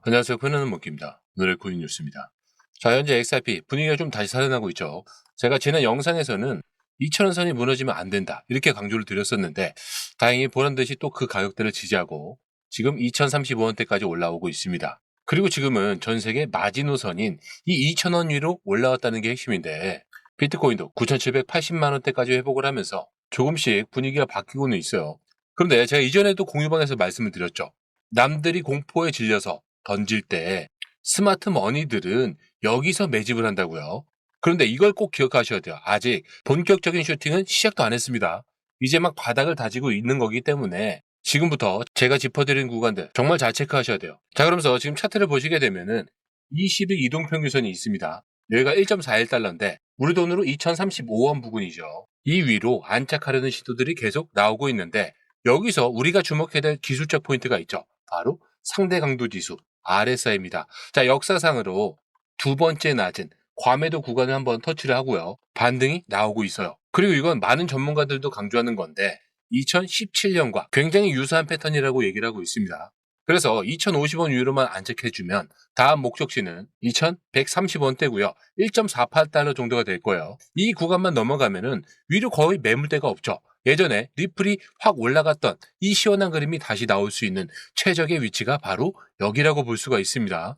안녕하세요. 편안한 먹기입니다. 오늘의 코인 뉴스입니다. 자, 현재 XRP 분위기가 좀 다시 살아나고 있죠. 제가 지난 영상에서는 2,000원 선이 무너지면 안 된다 이렇게 강조를 드렸었는데 다행히 보란듯이 또 그 가격대를 지지하고 지금 2,035원대까지 올라오고 있습니다. 그리고 지금은 전 세계 마지노선인 이 2,000원 위로 올라왔다는 게 핵심인데 비트코인도 9,780만 원대까지 회복을 하면서 조금씩 분위기가 바뀌고는 있어요. 그런데 제가 이전에도 공유방에서 말씀을 드렸죠. 남들이 공포에 질려서 던질 때 스마트 머니들은 여기서 매집을 한다고요. 그런데 이걸 꼭 기억하셔야 돼요. 아직 본격적인 슈팅은 시작도 안 했습니다. 이제 막 바닥을 다지고 있는 거기 때문에 지금부터 제가 짚어드린 구간들 정말 잘 체크하셔야 돼요. 자, 그러면서 지금 차트를 보시게 되면은 20일 이동평균선이 있습니다. 여기가 1.41달러인데 우리 돈으로 2035원 부근이죠. 이 위로 안착하려는 시도들이 계속 나오고 있는데 여기서 우리가 주목해야 될 기술적 포인트가 있죠. 바로 상대 강도 지수 RSI입니다. 자, 역사상으로 두 번째 낮은 과매도 구간을 한번 터치를 하고요. 반등이 나오고 있어요. 그리고 이건 많은 전문가들도 강조하는 건데 2017년과 굉장히 유사한 패턴이라고 얘기를 하고 있습니다. 그래서 2,050원 위로만 안착해주면 다음 목적지는 2,130원대고요. 1.48달러 정도가 될 거예요. 이 구간만 넘어가면은 위로 거의 매물대가 없죠. 예전에 리플이 확 올라갔던 이 시원한 그림이 다시 나올 수 있는 최적의 위치가 바로 여기라고 볼 수가 있습니다.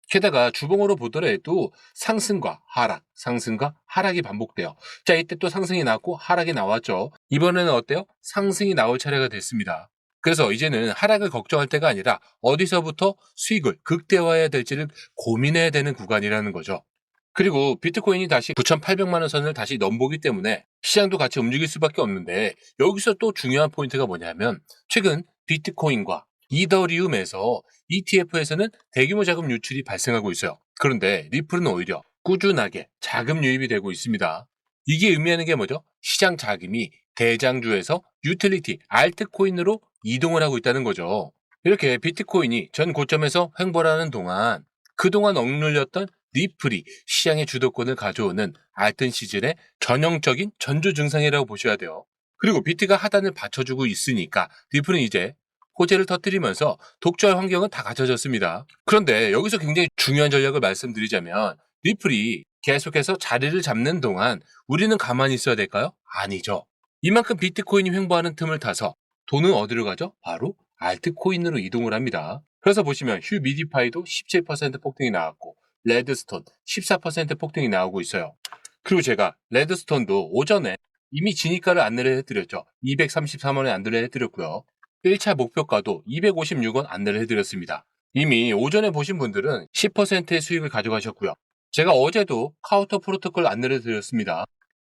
게다가 주봉으로 보더라도 상승과 하락, 상승과 하락이 반복돼요. 자, 이때 또 상승이 나왔고 하락이 나왔죠. 이번에는 어때요? 상승이 나올 차례가 됐습니다. 그래서 이제는 하락을 걱정할 때가 아니라 어디서부터 수익을 극대화해야 될지를 고민해야 되는 구간이라는 거죠. 그리고 비트코인이 다시 9,800만 원 선을 다시 넘보기 때문에 시장도 같이 움직일 수밖에 없는데 여기서 또 중요한 포인트가 뭐냐면 최근 비트코인과 이더리움에서 ETF에서는 대규모 자금 유출이 발생하고 있어요. 그런데 리플은 오히려 꾸준하게 자금 유입이 되고 있습니다. 이게 의미하는 게 뭐죠? 시장 자금이 대장주에서 유틸리티, 알트코인으로 이동을 하고 있다는 거죠. 이렇게 비트코인이 전 고점에서 횡보하는 동안 그동안 억눌렸던 리플이 시장의 주도권을 가져오는 알튼 시즌의 전형적인 전조 증상이라고 보셔야 돼요. 그리고 비트가 하단을 받쳐주고 있으니까 리플은 이제 호재를 터뜨리면서 독주할 환경은 다 갖춰졌습니다. 그런데 여기서 굉장히 중요한 전략을 말씀드리자면 리플이 계속해서 자리를 잡는 동안 우리는 가만히 있어야 될까요? 아니죠. 이만큼 비트코인이 횡보하는 틈을 타서 돈은 어디로 가죠? 바로 알트코인으로 이동을 합니다. 그래서 보시면 휴미디파이도 17% 폭등이 나왔고 레드스톤 14% 폭등이 나오고 있어요. 그리고 제가 레드스톤도 오전에 이미 진입가를 안내를 해드렸죠. 233원에 안내를 해드렸고요. 1차 목표가도 256원 안내를 해드렸습니다. 이미 오전에 보신 분들은 10%의 수익을 가져가셨고요. 제가 어제도 카운터 프로토콜 안내를 드렸습니다.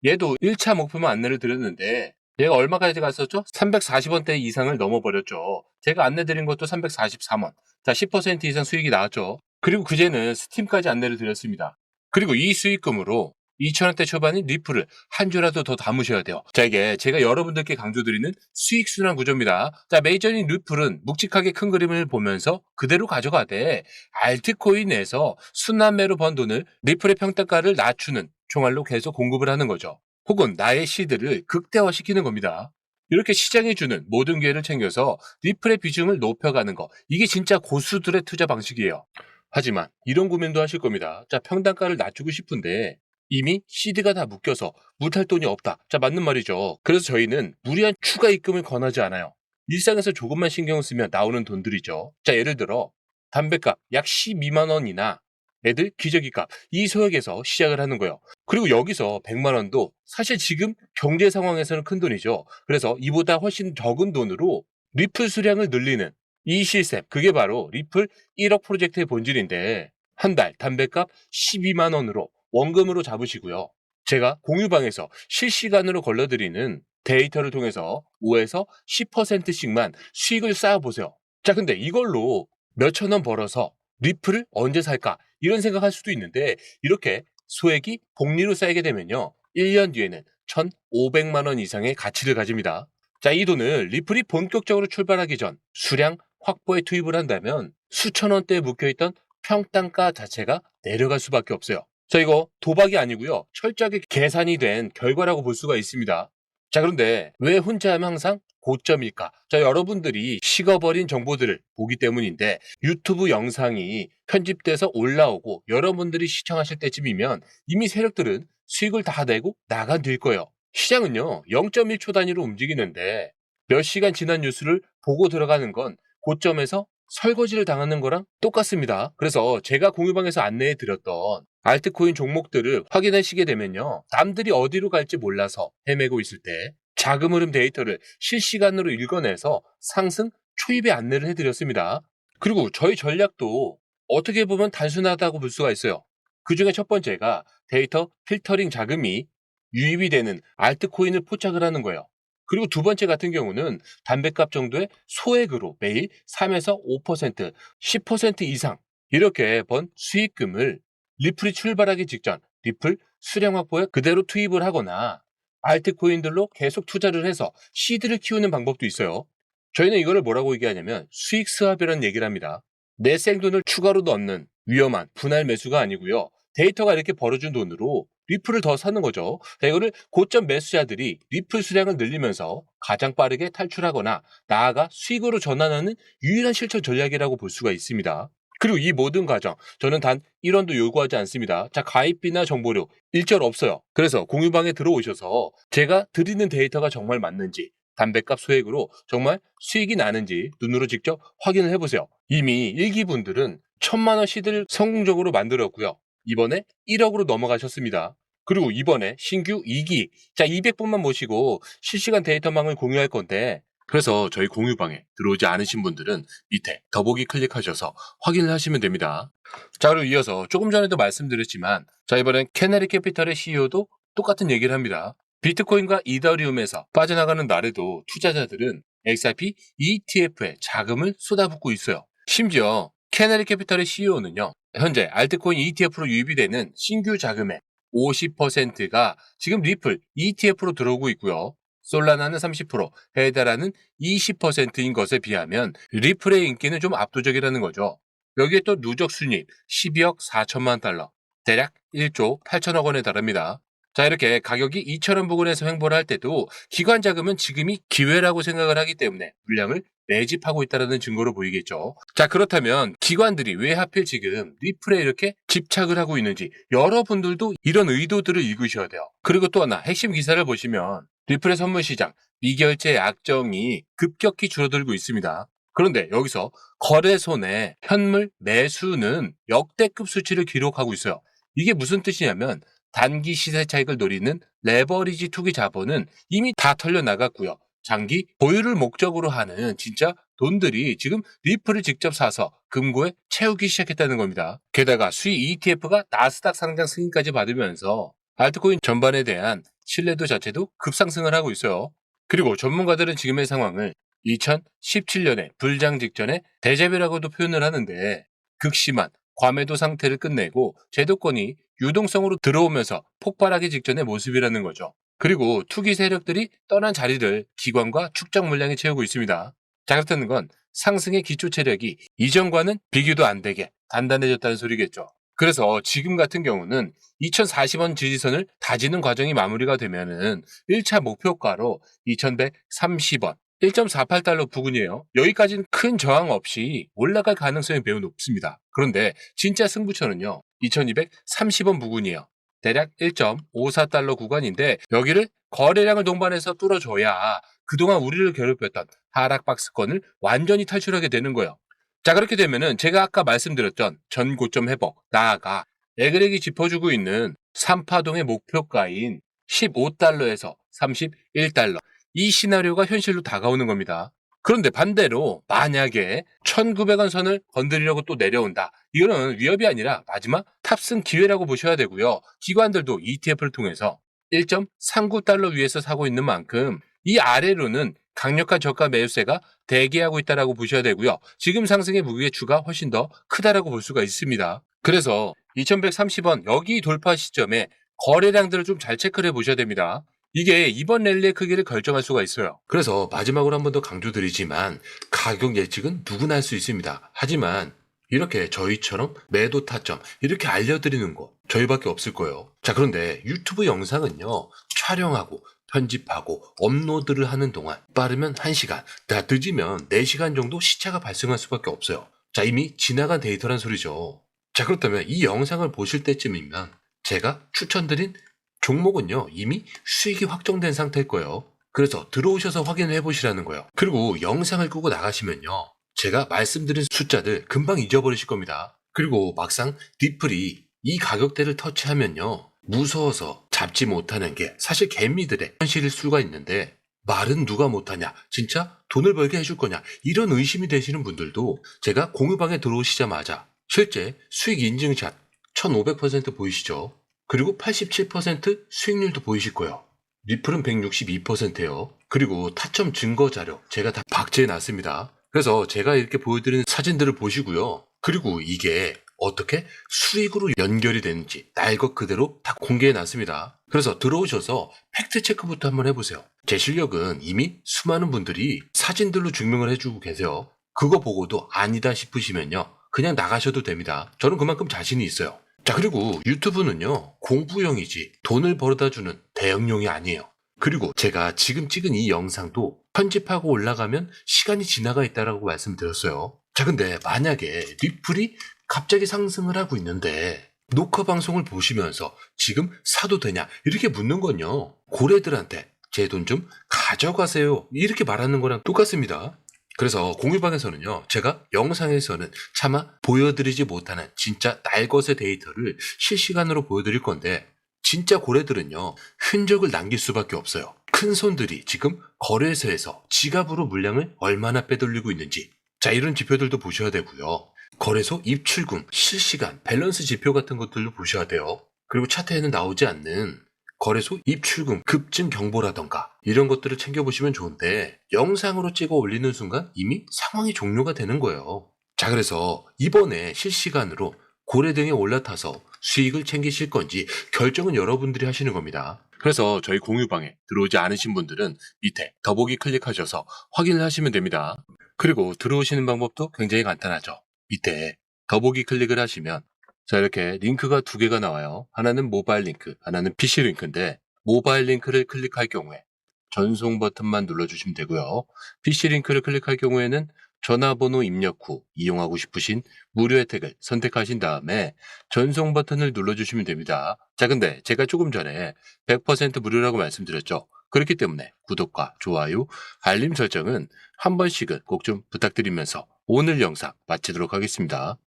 얘도 1차 목표만 안내를 드렸는데 얘가 얼마까지 갔었죠? 340원대 이상을 넘어버렸죠. 제가 안내드린 것도 343원. 자, 10% 이상 수익이 나왔죠. 그리고 그제는 스팀까지 안내를 드렸습니다. 그리고 이 수익금으로 2,000원대 초반인 리플을 한 주라도 더 담으셔야 돼요. 자, 이게 제가 여러분들께 강조드리는 수익순환 구조입니다. 자, 메이저인 리플은 묵직하게 큰 그림을 보면서 그대로 가져가되 알트코인에서 순환매로 번 돈을 리플의 평가가를 낮추는 총알로 계속 공급을 하는 거죠. 혹은 나의 시드를 극대화시키는 겁니다. 이렇게 시장이 주는 모든 기회를 챙겨서 리플의 비중을 높여가는 거. 이게 진짜 고수들의 투자 방식이에요. 하지만 이런 고민도 하실 겁니다. 자, 평단가를 낮추고 싶은데 이미 시드가 다 묶여서 못할 돈이 없다. 자, 맞는 말이죠. 그래서 저희는 무리한 추가 입금을 권하지 않아요. 일상에서 조금만 신경 쓰면 나오는 돈들이죠. 자, 예를 들어 담배값 약 12만 원이나 애들 기저귀값 이 소액에서 시작을 하는 거예요. 그리고 여기서 100만 원도 사실 지금 경제 상황에서는 큰 돈이죠. 그래서 이보다 훨씬 적은 돈으로 리플 수량을 늘리는 이 실셈, 그게 바로 리플 1억 프로젝트의 본질인데 한 달 담배값 12만 원으로 원금으로 잡으시고요. 제가 공유방에서 실시간으로 걸러드리는 데이터를 통해서 5에서 10%씩만 수익을 쌓아보세요. 자, 근데 이걸로 몇천 원 벌어서 리플을 언제 살까? 이런 생각할 수도 있는데 이렇게 소액이 복리로 쌓이게 되면요. 1년 뒤에는 1,500만 원 이상의 가치를 가집니다. 자, 이 돈을 리플이 본격적으로 출발하기 전 수량 확보에 투입을 한다면 수천 원대에 묵혀있던 평단가 자체가 내려갈 수밖에 없어요. 자, 이거 도박이 아니고요. 철저하게 계산이 된 결과라고 볼 수가 있습니다. 자, 그런데 왜 혼자 하면 항상 고점일까? 자, 여러분들이 식어버린 정보들을 보기 때문인데 유튜브 영상이 편집돼서 올라오고 여러분들이 시청하실 때쯤이면 이미 세력들은 수익을 다 내고 나간 뒤일 거예요. 시장은요, 0.1초 단위로 움직이는데 몇 시간 지난 뉴스를 보고 들어가는 건 고점에서 설거지를 당하는 거랑 똑같습니다. 그래서 제가 공유방에서 안내해 드렸던 알트코인 종목들을 확인하시게 되면요, 남들이 어디로 갈지 몰라서 헤매고 있을 때 자금 흐름 데이터를 실시간으로 읽어내서 상승 초입에 안내를 해드렸습니다. 그리고 저희 전략도 어떻게 보면 단순하다고 볼 수가 있어요. 그 중에 첫 번째가 데이터 필터링 자금이 유입이 되는 알트코인을 포착을 하는 거예요. 그리고 두 번째 같은 경우는 담배값 정도의 소액으로 매일 3에서 5%, 10% 이상 이렇게 번 수익금을 리플이 출발하기 직전 리플 수량 확보에 그대로 투입을 하거나 알트코인들로 계속 투자를 해서 시드를 키우는 방법도 있어요. 저희는 이거를 뭐라고 얘기하냐면 수익 스왑이라는 얘기를 합니다. 내 생돈을 추가로 넣는 위험한 분할 매수가 아니고요. 데이터가 이렇게 벌어준 돈으로 리플을 더 사는 거죠. 자, 이거를 고점 매수자들이 리플 수량을 늘리면서 가장 빠르게 탈출하거나 나아가 수익으로 전환하는 유일한 실천 전략이라고 볼 수가 있습니다. 그리고 이 모든 과정 저는 단 1원도 요구하지 않습니다. 자, 가입비나 정보료 일절 없어요. 그래서 공유방에 들어오셔서 제가 드리는 데이터가 정말 맞는지 담배값 소액으로 정말 수익이 나는지 눈으로 직접 확인을 해보세요. 이미 1기 분들은 1000만원 시드를 성공적으로 만들었고요. 이번에 1억으로 넘어가셨습니다. 그리고 이번에 신규 2기, 자 200분만 모시고 실시간 데이터망을 공유할 건데 그래서 저희 공유방에 들어오지 않으신 분들은 밑에 더보기 클릭하셔서 확인을 하시면 됩니다. 자, 그리고 이어서 조금 전에도 말씀드렸지만 자, 이번엔 캐나리 캐피털의 CEO도 똑같은 얘기를 합니다. 비트코인과 이더리움에서 빠져나가는 날에도 투자자들은 XRP ETF에 자금을 쏟아붓고 있어요. 심지어 캐나리 캐피털의 CEO는요, 현재 알트코인 ETF로 유입이 되는 신규 자금의 50%가 지금 리플 ETF로 들어오고 있고요. 솔라나는 30%, 헤다라는 20%인 것에 비하면 리플의 인기는 좀 압도적이라는 거죠. 여기에 또 누적 순이익 12억 4천만 달러, 대략 1조 8천억 원에 달합니다. 자, 이렇게 가격이 2천원 부근에서 횡보를 할 때도 기관 자금은 지금이 기회라고 생각을 하기 때문에 물량을 매집하고 있다는 증거로 보이겠죠. 자, 그렇다면 기관들이 왜 하필 지금 리플에 이렇게 집착을 하고 있는지 여러분들도 이런 의도들을 읽으셔야 돼요. 그리고 또 하나 핵심 기사를 보시면 리플의 선물 시장 미결제 약정이 급격히 줄어들고 있습니다. 그런데 여기서 거래소 내 현물 매수는 역대급 수치를 기록하고 있어요. 이게 무슨 뜻이냐면 단기 시세 차익을 노리는 레버리지 투기 자본은 이미 다 털려 나갔고요. 장기 보유를 목적으로 하는 진짜 돈들이 지금 리플을 직접 사서 금고에 채우기 시작했다는 겁니다. 게다가 수익 ETF가 나스닥 상장 승인까지 받으면서 알트코인 전반에 대한 신뢰도 자체도 급상승을 하고 있어요. 그리고 전문가들은 지금의 상황을 2017년에 불장 직전에 대재배라고도 표현을 하는데 극심한 과매도 상태를 끝내고 제도권이 유동성으로 들어오면서 폭발하기 직전의 모습이라는 거죠. 그리고 투기 세력들이 떠난 자리를 기관과 축적 물량이 채우고 있습니다. 자, 그렇다는 건 상승의 기초 체력이 이전과는 비교도 안 되게 단단해졌다는 소리겠죠. 그래서 지금 같은 경우는 2040원 지지선을 다지는 과정이 마무리가 되면은 1차 목표가로 2130원, 1.48달러 부근이에요. 여기까지는 큰 저항 없이 올라갈 가능성이 매우 높습니다. 그런데 진짜 승부처는요, 2230원 부근이에요. 대략 1.54달러 구간인데 여기를 거래량을 동반해서 뚫어줘야 그동안 우리를 괴롭혔던 하락 박스권을 완전히 탈출하게 되는 거예요. 자, 그렇게 되면은 제가 아까 말씀드렸던 전 고점 회복, 나아가 에그렉이 짚어주고 있는 3파동의 목표가인 15달러에서 31달러, 이 시나리오가 현실로 다가오는 겁니다. 그런데 반대로 만약에 1900원 선을 건드리려고 또 내려온다. 이거는 위협이 아니라 마지막 탑승 기회라고 보셔야 되고요. 기관들도 ETF를 통해서 1.39달러 위에서 사고 있는 만큼 이 아래로는 강력한 저가 매수세가 대기하고 있다고 보셔야 되고요. 지금 상승의 무게의 추가 훨씬 더 크다라고 볼 수가 있습니다. 그래서 2130원 여기 돌파 시점에 거래량들을 좀 잘 체크를 해보셔야 됩니다. 이게 이번 랠리의 크기를 결정할 수가 있어요. 그래서 마지막으로 한 번 더 강조드리지만 가격 예측은 누구나 할 수 있습니다. 하지만 이렇게 저희처럼 매도 타점 이렇게 알려드리는 거 저희밖에 없을 거예요. 자, 그런데 유튜브 영상은요, 촬영하고 편집하고 업로드를 하는 동안 빠르면 1시간, 늦으면 4시간 정도 시차가 발생할 수밖에 없어요. 자, 이미 지나간 데이터란 소리죠. 자, 그렇다면 이 영상을 보실 때쯤이면 제가 추천드린 종목은요, 이미 수익이 확정된 상태일 거예요. 그래서 들어오셔서 확인을 해보시라는 거예요. 그리고 영상을 끄고 나가시면요, 제가 말씀드린 숫자들 금방 잊어버리실 겁니다. 그리고 막상 리플이 이 가격대를 터치하면요, 무서워서 잡지 못하는 게 사실 개미들의 현실일 수가 있는데, 말은 누가 못하냐, 진짜 돈을 벌게 해줄 거냐, 이런 의심이 되시는 분들도 제가 공유방에 들어오시자마자 실제 수익 인증샷 1500% 보이시죠? 그리고 87% 수익률도 보이실 거예요. 리플은 162%예요. 그리고 타점 증거 자료 제가 다 박제해 놨습니다. 그래서 제가 이렇게 보여드리는 사진들을 보시고요. 그리고 이게 어떻게 수익으로 연결이 되는지 날 것 그대로 다 공개해 놨습니다. 그래서 들어오셔서 팩트 체크부터 한번 해보세요. 제 실력은 이미 수많은 분들이 사진들로 증명을 해주고 계세요. 그거 보고도 아니다 싶으시면요, 그냥 나가셔도 됩니다. 저는 그만큼 자신이 있어요. 자, 그리고 유튜브는요, 공부용이지 돈을 벌어다 주는 대형용이 아니에요. 그리고 제가 지금 찍은 이 영상도 편집하고 올라가면 시간이 지나가 있다라고 말씀드렸어요. 자, 근데 만약에 리플이 갑자기 상승을 하고 있는데 녹화 방송을 보시면서 지금 사도 되냐 이렇게 묻는 건요, 고래들한테 제 돈 좀 가져가세요 이렇게 말하는 거랑 똑같습니다. 그래서 공유방에서는요, 제가 영상에서는 차마 보여드리지 못하는 진짜 날것의 데이터를 실시간으로 보여드릴 건데, 진짜 고래들은요, 흔적을 남길 수밖에 없어요. 큰 손들이 지금 거래소에서 지갑으로 물량을 얼마나 빼돌리고 있는지, 자, 이런 지표들도 보셔야 되고요. 거래소 입출금, 실시간, 밸런스 지표 같은 것들도 보셔야 돼요. 그리고 차트에는 나오지 않는 거래소 입출금 급증 경보라던가 이런 것들을 챙겨보시면 좋은데, 영상으로 찍어 올리는 순간 이미 상황이 종료가 되는 거예요. 자, 그래서 이번에 실시간으로 고래등에 올라타서 수익을 챙기실 건지 결정은 여러분들이 하시는 겁니다. 그래서 저희 공유방에 들어오지 않으신 분들은 밑에 더보기 클릭하셔서 확인을 하시면 됩니다. 그리고 들어오시는 방법도 굉장히 간단하죠. 밑에 더보기 클릭을 하시면 자, 이렇게 링크가 2개가 나와요. 하나는 모바일 링크, 하나는 PC 링크인데, 모바일 링크를 클릭할 경우에 전송 버튼만 눌러주시면 되고요. PC 링크를 클릭할 경우에는 전화번호 입력 후 이용하고 싶으신 무료 혜택을 선택하신 다음에 전송 버튼을 눌러주시면 됩니다. 자, 근데 제가 조금 전에 100% 무료라고 말씀드렸죠. 그렇기 때문에 구독과 좋아요, 알림 설정은 한 번씩은 꼭 좀 부탁드리면서 오늘 영상 마치도록 하겠습니다.